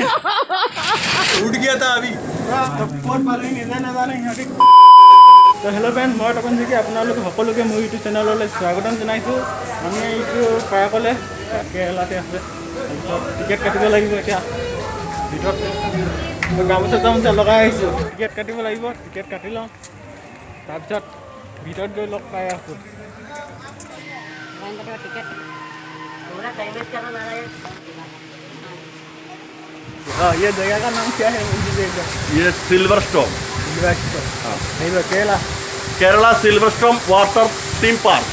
उठ गया था अभी तो हेलो फ्रेंड मैं तपन सैकिया আপোনালোক সকলোকে মোৰ ইউটিউব চেনেললৈ স্বাগতম জনাইছোঁ আমি এইটো পাৰ্কলৈ কেৰেলাতে আছে টিকেট কাটিব লাগিব এতিয়া ভিতৰত গামোচা চামোচা লগাই আহিছোঁ টিকেট কাটিব লাগিব টিকেট কাটি লওঁ তাৰপিছত ভিতৰত গৈ লগ পাই আছোঁ ये जगह का नाम क्या है ये silver storm Kerala Kerala silver storm water theme park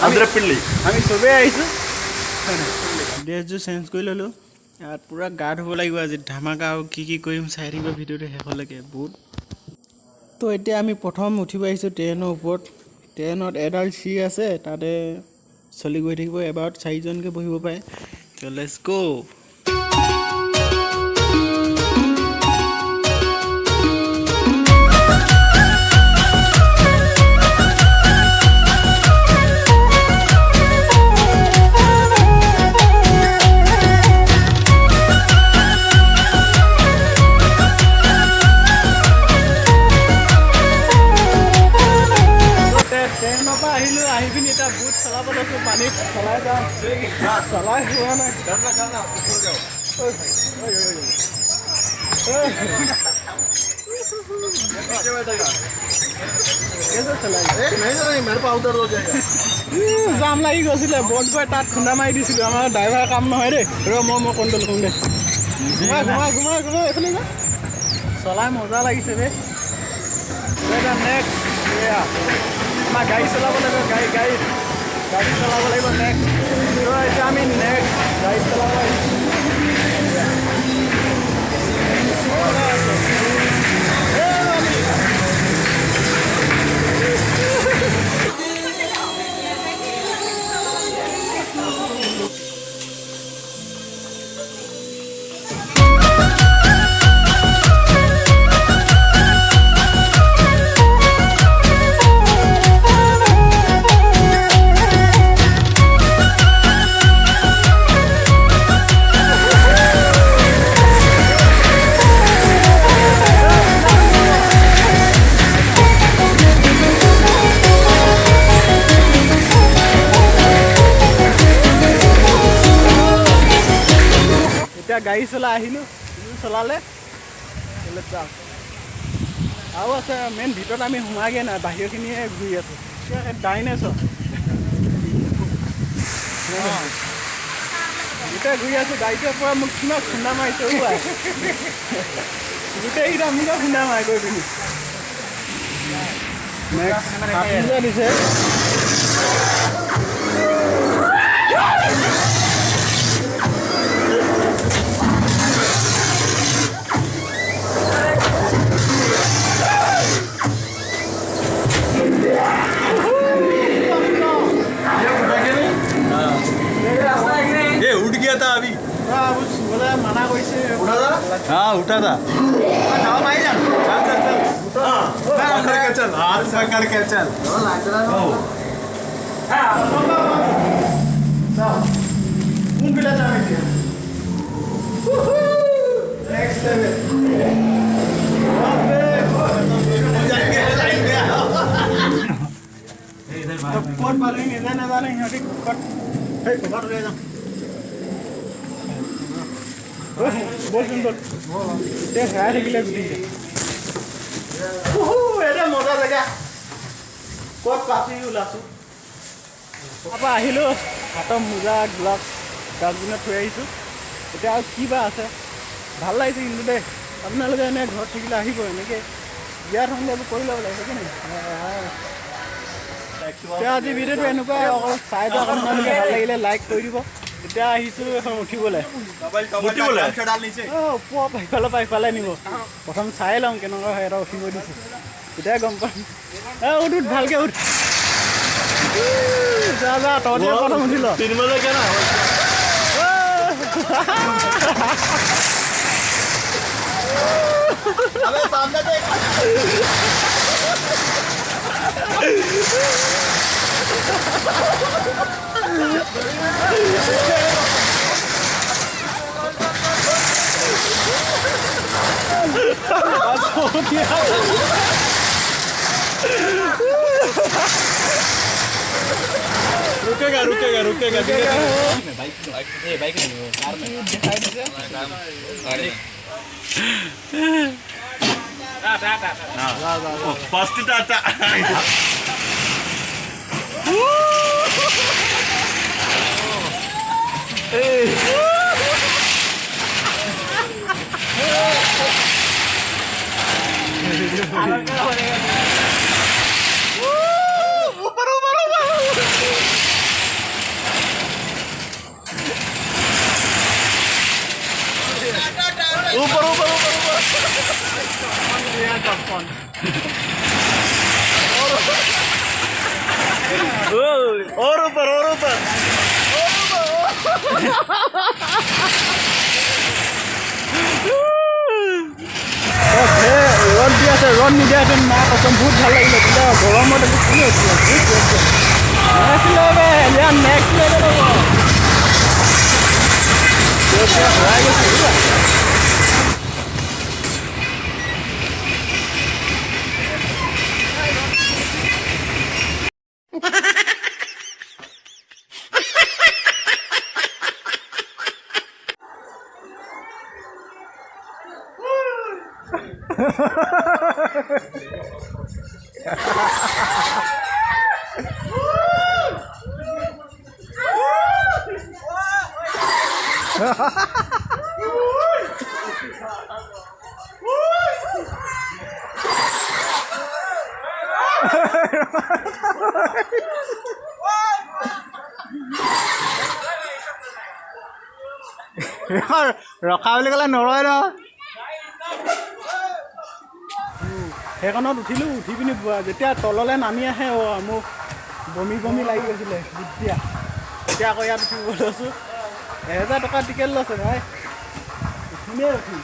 Athirappilly আমি সবে আহিছোঁ ড্ৰেছযোৰ চেঞ্জ কৰি ল'লোঁ ইয়াত পূৰা গা ধুব লাগিব আজি ধামাকা আৰু কি কৰিম চাই থাকিব ভিডিঅ'টো শেষলৈকে বহুত তো এতিয়া আমি প্ৰথম উঠিব আহিছোঁ ট্ৰেইনৰ ওপৰত ট্ৰেইনত এডাল চিট আছে তাতে চলি গৈ থাকিব এবাৰত 4জনকৈ বহিব পাৰে তো লেটছ গো আহি পিনি এটা বুট চলাব লৈছোঁ পানীত চলাই যাওঁ চলাই হোৱা নাই জাম লাগি গৈছিলে বট গৈ তাত খুন্দা মাৰি দিছিলোঁ আমাৰ ড্ৰাইভাৰ কাম নহয় দেই মই কণ্ট্ৰল কৰোঁ দেই ঘুমাই এইফালে যা চলাই মজা লাগিছে দেই নেক্সট আমাৰ গাড়ী চলাব লাগিব গাড়ী চলাব লাগিব নেক্সট এতিয়া আমি নেক্সট গাড়ী চলাব গাড়ী চলাই আহিলোঁ চলালে আৰু আছে মেইন ভিতৰত আমি সোমাগে নাই বাহিৰখিনিয়ে ঘূৰি আছোঁ ডাইনেছৰ গোটেই ঘূৰি আছোঁ গাড়ীটোৰ পৰা মোক কিমান খুন্দা মাৰিছে গোটেইকেইটা মোকে খুন্দা মাৰি গৈ পিনি নেক্সট দিছে उठ गया था अभी मना कैसे हाँ उठा था चल हाथ पकड़ के चल মজা জেগা ক'ত পাতি ওলাইছোঁ তাৰপৰা আহিলোঁ হাতৰ মোজা গ্লাভছ ডাষ্টবিনত থৈ আহিছোঁ এতিয়া আৰু কিবা আছে ভাল লাগিছে কিন্তু দেই আপোনালোকে এনে ঘৰত থাকিলে আহিব এনেকৈ বিয়া ধৰণে এইবোৰ কৰি ল'ব লাগিব কি নাই এতিয়া আজি ভিডিঅ'টো এনেকুৱাই অকল চাই দিয়ক আপোনালোকে ভাল লাগিলে লাইক কৰি দিব এতিয়া আহিছোঁ এখন উঠিবলৈ ইফালৰ পৰা ইফালে নিব প্ৰথম চাই লওঁ কেনেকুৱা হয় এটা উঠিব দিছোঁ তেতিয়াই গম পাম উঠ ভালকৈ উঠ যা তহঁতে প্ৰথম উঠি ল सामने देख रुकेगा रुकेगा रुकेगा बाइक कार में दिखाई दीजिए फर्स्ट टाटा ऊपर ऊपर ऊपर टपन और ऊपर और ऊपर ৰদ দি আছে ৰদ নিদিয়াহেঁতেন মা কচম বহুত ভাল লাগিলে কিন্তু গৰমত একো কোনে হৈছিলে নেক্সট লেভেল হ'ব হৰাই গৈছে ৰখা বুলি ক'লে নৰয় ন সেইখনত উঠিলোঁ উঠি পিনি যেতিয়া তললৈ নামি আহে মোক বমি বমি লাগি গৈছিলে এতিয়া এতিয়া আকৌ ইয়াত উঠিব লৈছোঁ 1000 টকা টিকেট লৈছে ভাই উঠিমেই উঠি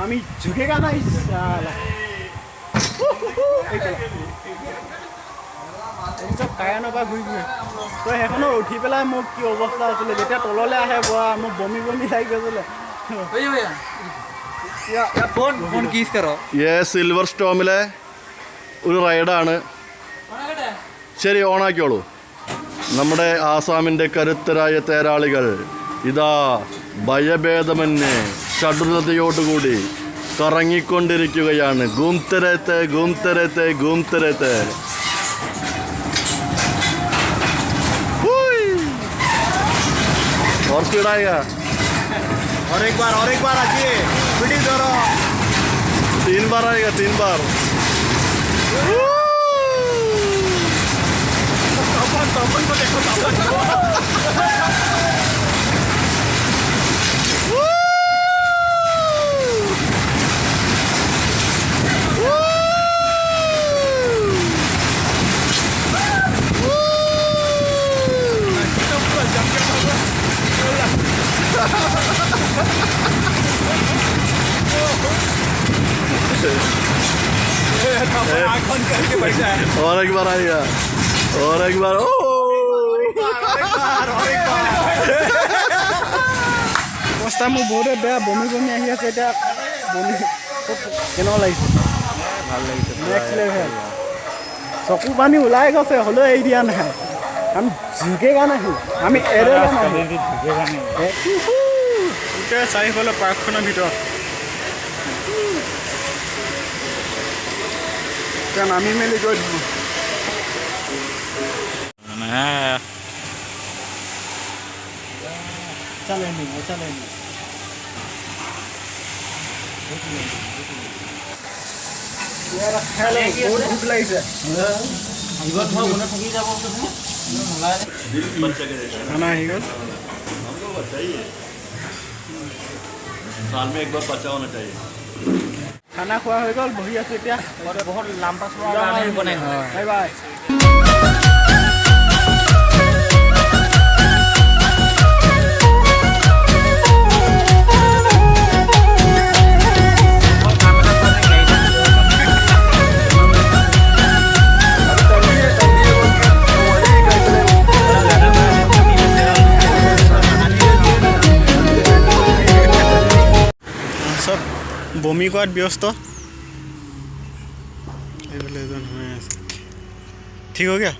আমি ঝুঁকেগা নাই চব কায়ানৰ পৰা ঘূৰি ঘূৰি তো সেইখনত উঠি পেলাই মোক কি অৱস্থা হৈছিলে যেতিয়া তললৈ আহে মোক বমি বমি লাগি গৈছিলে फोन कीस करो ये സിൽവർ സ്റ്റോമിലെ ഒരു റൈഡാണ് ശരി ഓണാക്കിയോളൂ നമ്മുടെ ആസാമിൻ്റെ കരുത്തരായ തേരാളികൾ ഇതാ ഭയഭേദമന്യേ ചടുലതയോടുകൂടി കറങ്ങിക്കൊണ്ടിരിക്കുകയാണ് ഗൂംതരത്തെ ഗൂംതരത്തെ ഗൂംതരത്തെ और स्पीड आएगा और एक बार आइए स्पीड करो 3 बार आएगा 3 बार तपन को देखो तपन को करके बैठ जाए और एक बार आएगा और एक बार অৱস্থা মোৰ বহুতে বেয়া বমি বমি আহি আছে এতিয়া বমি কেনেকুৱা লাগিছে ভাল লাগিছে নেক্সট লেভেল চকু পানী ওলাই গৈছে হ'লেও এৰি দিয়া নাই আমি ঝুঁকেগা নাহি আমি এৰেগা নাহি গোটেই চাৰিওফালে পাৰ্কখনৰ ভিতৰত এতিয়া নামি মেলি গৈ দিলোঁ चलेंगे बहुत भूख লাগিছে खाना ही गल साल में एक बार बच्चा होना चाहिए खाना খোৱা হৈ গ'ল বহি আছো এতিয়া बहुत लंबा बनाए বাই বাই বমি কৰাত ব্যস্ত এইফালে এজন সোমাই আছে ঠিক হৈ গয়া